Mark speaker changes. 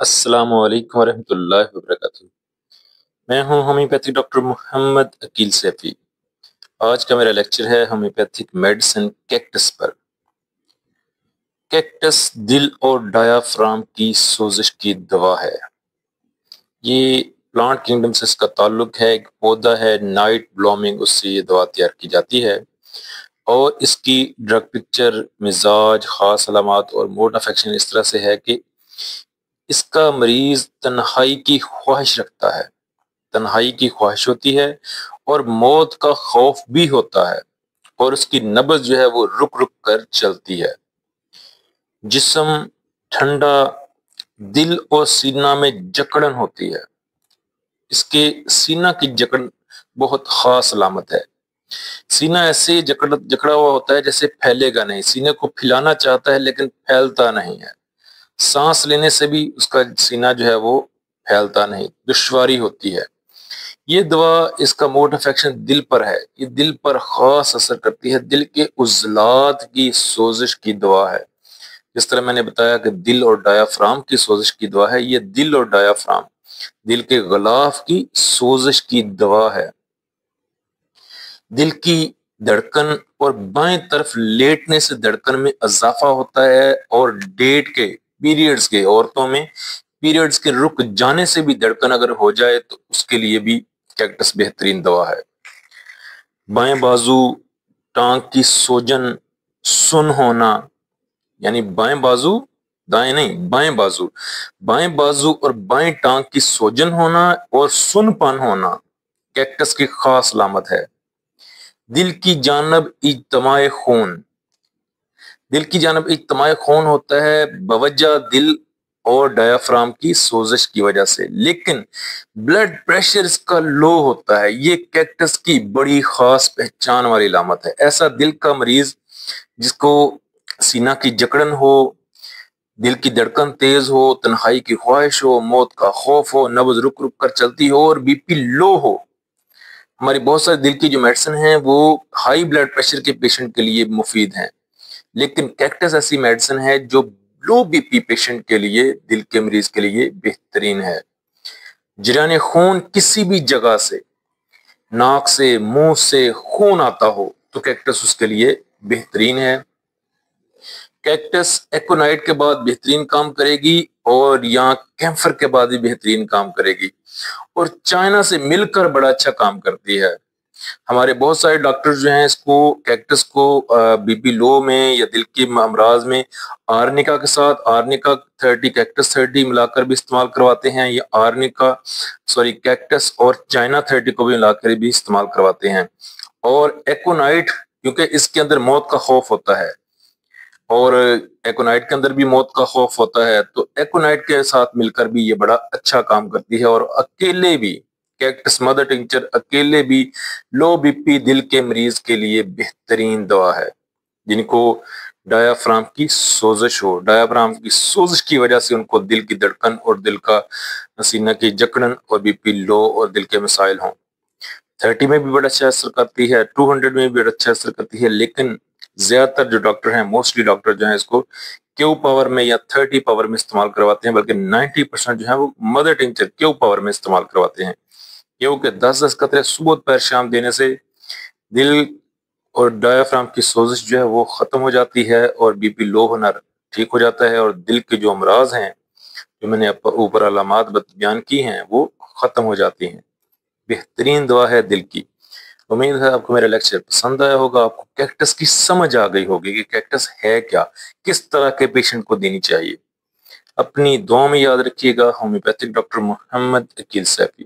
Speaker 1: السلام علیکم ورحمۃ اللہ وبرکاتہ۔ میں ہوں ہومیوپیتھک ڈاکٹر محمد عقیل سیفی۔ آج کا میرا لیکچر ہے ہومیوپیتھک میڈیسن کیکٹس پر۔ کیکٹس دل اور ڈایافرام کی سوزش کی دوا ہے۔ یہ پلانٹ کنگڈم سے اس کا تعلق ہے، ایک پودا ہے نائٹ بلومنگ، اس سے یہ دوا تیار کی جاتی ہے، اور اس کی ڈرگ پکچر، مزاج، خاص علامات اور موڈ آف ایکشن اس طرح سے ہے کہ اس کا مریض تنہائی کی خواہش رکھتا ہے، تنہائی کی خواہش ہوتی ہے اور موت کا خوف بھی ہوتا ہے، اور اس کی نبض جو ہے وہ رک رک کر چلتی ہے۔ جسم ٹھنڈا، دل اور سینہ میں جکڑن ہوتی ہے۔ اس کے سینہ کی جکڑ بہت خاص علامت ہے۔ سینہ ایسے جکڑا ہوا ہوتا ہے جیسے پھیلے گا نہیں، سینے کو پھیلانا چاہتا ہے لیکن پھیلتا نہیں ہے۔ سانس لینے سے بھی اس کا سینہ جو ہے وہ پھیلتا نہیں، دشواری ہوتی ہے۔ یہ دوا، اس کا موڈ آف ایکشن دل پر ہے، یہ دل پر خاص اثر کرتی ہے، دل کے عضلات کی سوزش کی دوا ہے۔ جس طرح میں نے بتایا کہ دل اور ڈایافرام کی سوزش کی دوا ہے، یہ دل اور ڈایافرام، دل کے غلاف کی سوزش کی دوا ہے۔ دل کی دھڑکن اور بائیں طرف لیٹنے سے دھڑکن میں اضافہ ہوتا ہے، اور ڈیٹ کے پیریڈز کے، عورتوں میں پیریڈز کے رک جانے سے بھی دھڑکن اگر ہو جائے تو اس کے لیے بھی کیکٹس بہترین دوا ہے۔ بائیں بازو، ٹانگ کی سوجن، سن ہونا، یعنی بائیں بازو، دائیں نہیں، بائیں بازو، بائیں بازو اور بائیں ٹانگ کی سوجن ہونا اور سن پن ہونا کیکٹس کی خاص علامت ہے۔ دل کی جانب اجتماع خون، دل کی جانب اجتماع خون ہوتا ہے بوجہ دل اور ڈایافرام کی سوزش کی وجہ سے، لیکن بلڈ پریشر اس کا لو ہوتا ہے۔ یہ کیکٹس کی بڑی خاص پہچان والی علامت ہے۔ ایسا دل کا مریض جس کو سینہ کی جکڑن ہو، دل کی دھڑکن تیز ہو، تنہائی کی خواہش ہو، موت کا خوف ہو، نبض رک رک کر چلتی ہو اور بی پی لو ہو۔ ہماری بہت سارے دل کی جو میڈیسن ہیں وہ ہائی بلڈ پریشر کے پیشنٹ کے لیے مفید ہیں، لیکن کیکٹس ایسی میڈیسن ہے جو لو بی پی پیشنٹ کے لیے، دل کے مریض کے لیے بہترین ہے۔ جریان خون کسی بھی جگہ سے، ناک سے، منہ سے خون آتا ہو تو کیکٹس اس کے لیے بہترین ہے۔ کیکٹس ایکونائٹ کے بعد بہترین کام کرے گی، اور یہاں کیمفر کے بعد بھی بہترین کام کرے گی، اور چائنا سے مل کر بڑا اچھا کام کرتی ہے۔ ہمارے بہت سارے ڈاکٹر جو ہیں اس کو، کیکٹس کو بی پی لو میں یا دل کے امراض میں آرنیکا کے ساتھ، آرنیکا 30 کیکٹس 30 ملا کر بھی استعمال کرواتے ہیں، یا آرنیکا کیکٹس اور چائنا 30 کو بھی ملا کر بھی استعمال کرواتے ہیں۔ اور ایکونائٹ، کیونکہ اس کے اندر موت کا خوف ہوتا ہے، اور ایکونائٹ کے اندر بھی موت کا خوف ہوتا ہے، تو ایکونائٹ کے ساتھ مل کر بھی یہ بڑا اچھا کام کرتی ہے۔ اور اکیلے بھی کیکٹس مدر ٹنکچر اکیلے بھی لو بی پی دل کے مریض کے لیے بہترین دوا ہے، جن کو ڈایافرام کی سوزش ہو، ڈایافرام کی سوزش کی وجہ سے ان کو دل کی دھڑکن اور دل کا سینہ کی جکڑن اور بی پی لو اور دل کے مسائل ہوں۔ 30 میں بھی بڑا اچھا اثر کرتی ہے، 200 میں بھی بڑا اچھا اثر کرتی ہے، لیکن زیادہ تر جو ڈاکٹر ہیں، موسٹلی ڈاکٹر جو ہیں اس کو کیو پاور میں یا 30 پاور میں استعمال کرواتے ہیں، بلکہ 90% جو ہے وہ مدر ٹنکچر کیو پاور میں استعمال کرواتے ہیں، کیونکہ 10 قطرے صبح پیر شام دینے سے دل اور ڈایافرام کی سوزش جو ہے وہ ختم ہو جاتی ہے، اور بی پی لو ہونا ٹھیک ہو جاتا ہے، اور دل کے جو امراض ہیں جو میں نے اوپر علامات بیان کی ہیں وہ ختم ہو جاتی ہیں۔ بہترین دوا ہے دل کی۔ امید ہے آپ کو میرا لیکچر پسند آیا ہوگا، آپ کو کیکٹس کی سمجھ آ گئی ہوگی کہ کیکٹس ہے کیا، کس طرح کے پیشنٹ کو دینی چاہیے۔ اپنی دعا میں یاد رکھیے گا۔ ہومیوپیتھک ڈاکٹر محمد عقیل سیفی۔